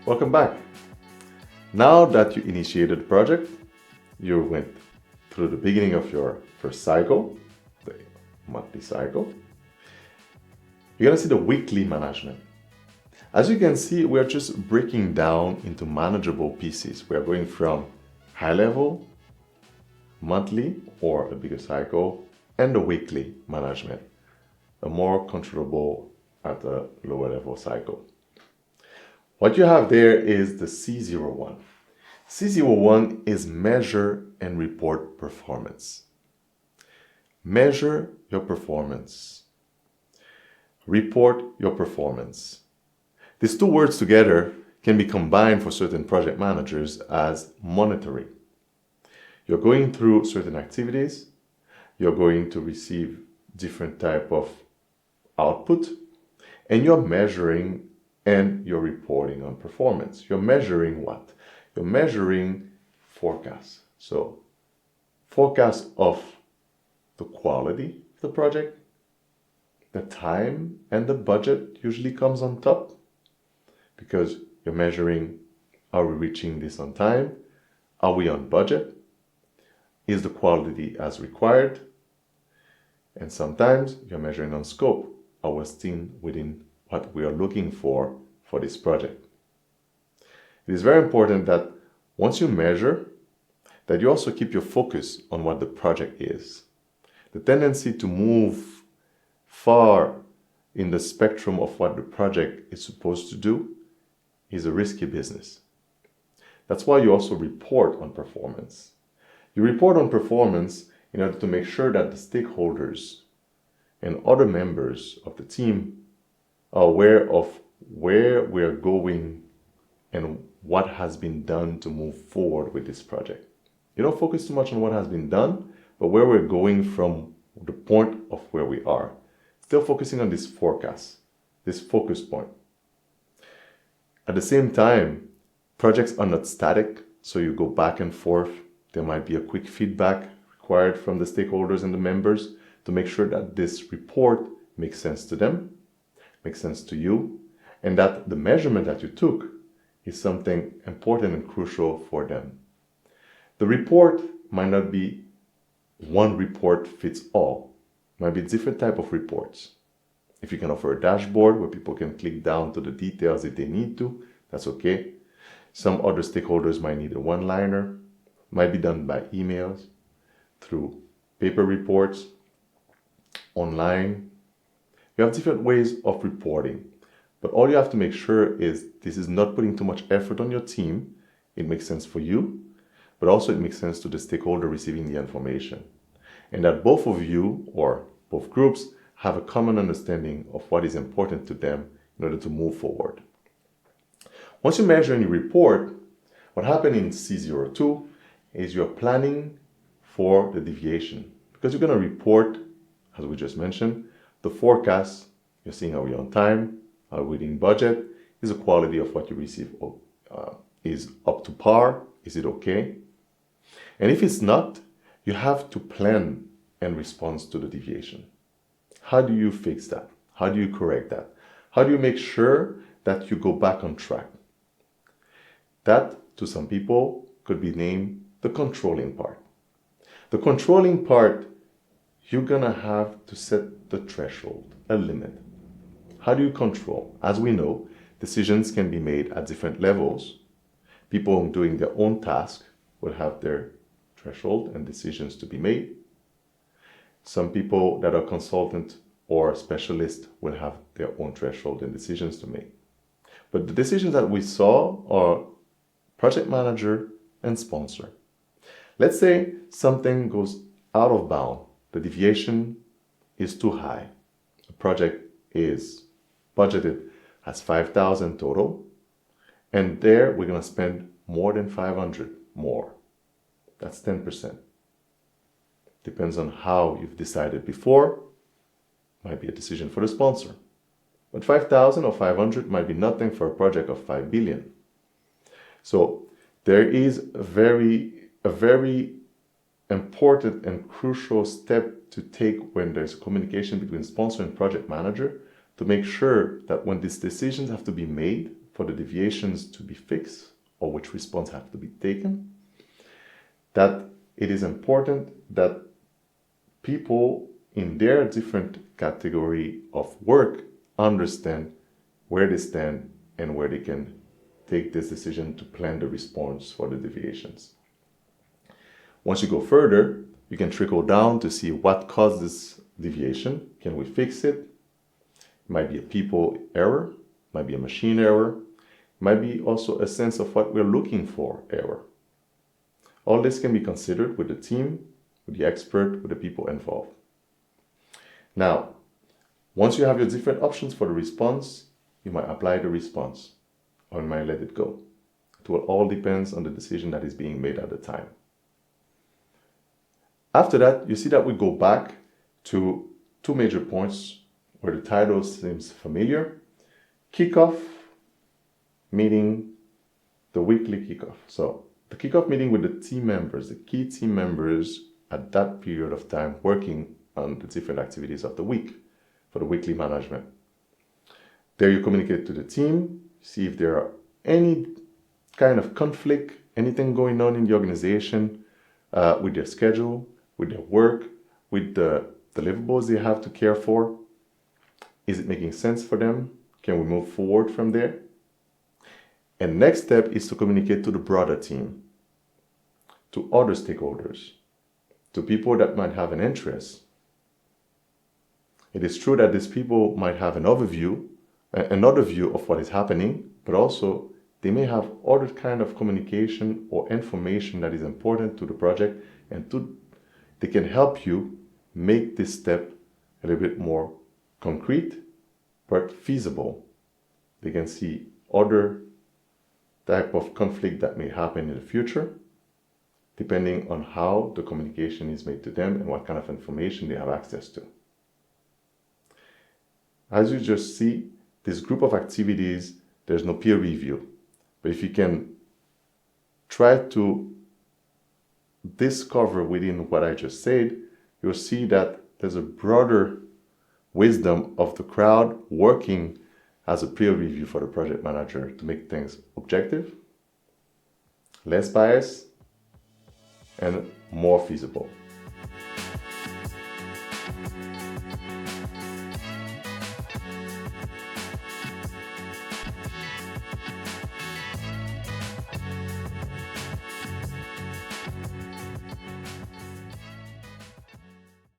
Welcome back. Now that you initiated the project, you went through the beginning of your first cycle, the monthly cycle. You're going to see the weekly management. As you can see, we're just breaking down into manageable pieces. We're going from high level, monthly or a bigger cycle, and the weekly management, a more controllable at a lower level cycle. What you have there is the C01. C01 is measure and report performance. Measure your performance. Report your performance. These two words together can be combined for certain project managers as monitoring. You're going through certain activities, you're going to receive different type of output, and you're measuring and you're reporting on performance. You're measuring what? You're measuring forecasts. So forecast of the quality of the project, the time and the budget usually comes on top because you're measuring, are we reaching this on time? Are we on budget? Is the quality as required? And sometimes you're measuring on scope. Are we still within what we are looking for this project? It is very important that once you measure, that you also keep your focus on what the project is. The tendency to move far in the spectrum of what the project is supposed to do is a risky business. That's why you also report on performance. You report on performance in order to make sure that the stakeholders and other members of the team are aware of where we're going and what has been done to move forward with this project. You don't focus too much on what has been done, but where we're going from the point of where we are. Still focusing on this forecast, this focus point. At the same time, projects are not static, so you go back and forth. There might be a quick feedback required from the stakeholders and the members to make sure that this report makes sense to them, makes sense to you, and that the measurement that you took is something important and crucial for them. The report might not be one report fits all. It might be different type of reports. If you can offer a dashboard where people can click down to the details if they need to, that's okay. Some other stakeholders might need a one-liner, might be done by emails, through paper reports, online. You have different ways of reporting, but all you have to make sure is this is not putting too much effort on your team. It makes sense for you, but also it makes sense to the stakeholder receiving the information. And that both of you or both groups have a common understanding of what is important to them in order to move forward. Once you measure and you report, what happened in C02 is you're planning for the deviation. Because you're going to report, as we just mentioned, the forecast. You're seeing, are we on time? Are we within budget? Is the quality of what you receive is up to par? Is it okay? And if it's not, you have to plan and respond to the deviation. How do you fix that? How do you correct that? How do you make sure that you go back on track? That, to some people, could be named the controlling part. The controlling part, you're gonna have to set the threshold, a limit. How do you control? As we know, decisions can be made at different levels. People doing their own task will have their threshold and decisions to be made. Some people that are consultant or specialist will have their own threshold and decisions to make. But the decisions that we saw are project manager and sponsor. Let's say something goes out of bound. The deviation is too high. The project is budgeted as 5,000 total, and there we're going to spend more than 500 more. That's 10%. Depends on how you've decided before. Might be a decision for the sponsor. But 5,000 or 500 might be nothing for a project of 5 billion. So there is a very important and crucial step to take when there's communication between sponsor and project manager to make sure that when these decisions have to be made for the deviations to be fixed or which response have to be taken, that it is important that people in their different category of work understand where they stand and where they can take this decision to plan the response for the deviations. Once you go further, you can trickle down to see what caused this deviation. Can we fix it? It might be a people error, it might be a machine error, it might be also a sense of what we're looking for error. All this can be considered with the team, with the expert, with the people involved. Now, once you have your different options for the response, you might apply the response or you might let it go. It will all depend on the decision that is being made at the time. After that, you see that we go back to two major points where the title seems familiar. Kickoff meeting, the weekly kickoff. So the kickoff meeting with the team members, the key team members at that period of time working on the different activities of the week for the weekly management. There you communicate to the team, see if there are any kind of conflict, anything going on in the organization with their schedule, with their work, with the deliverables they have to care for. Is it making sense for them? Can we move forward from there? And next step is to communicate to the broader team, to other stakeholders, to people that might have an interest. It is true that these people might have another view of what is happening, but also they may have other kind of communication or information that is important to the project, and they can help you make this step a little bit more concrete, but feasible. They can see other type of conflict that may happen in the future, depending on how the communication is made to them and what kind of information they have access to. As you just see, this group of activities, there's no peer review. But if you can try to discover within what I just said, you'll see that there's a broader wisdom of the crowd working as a peer review for the project manager to make things objective, less biased, and more feasible.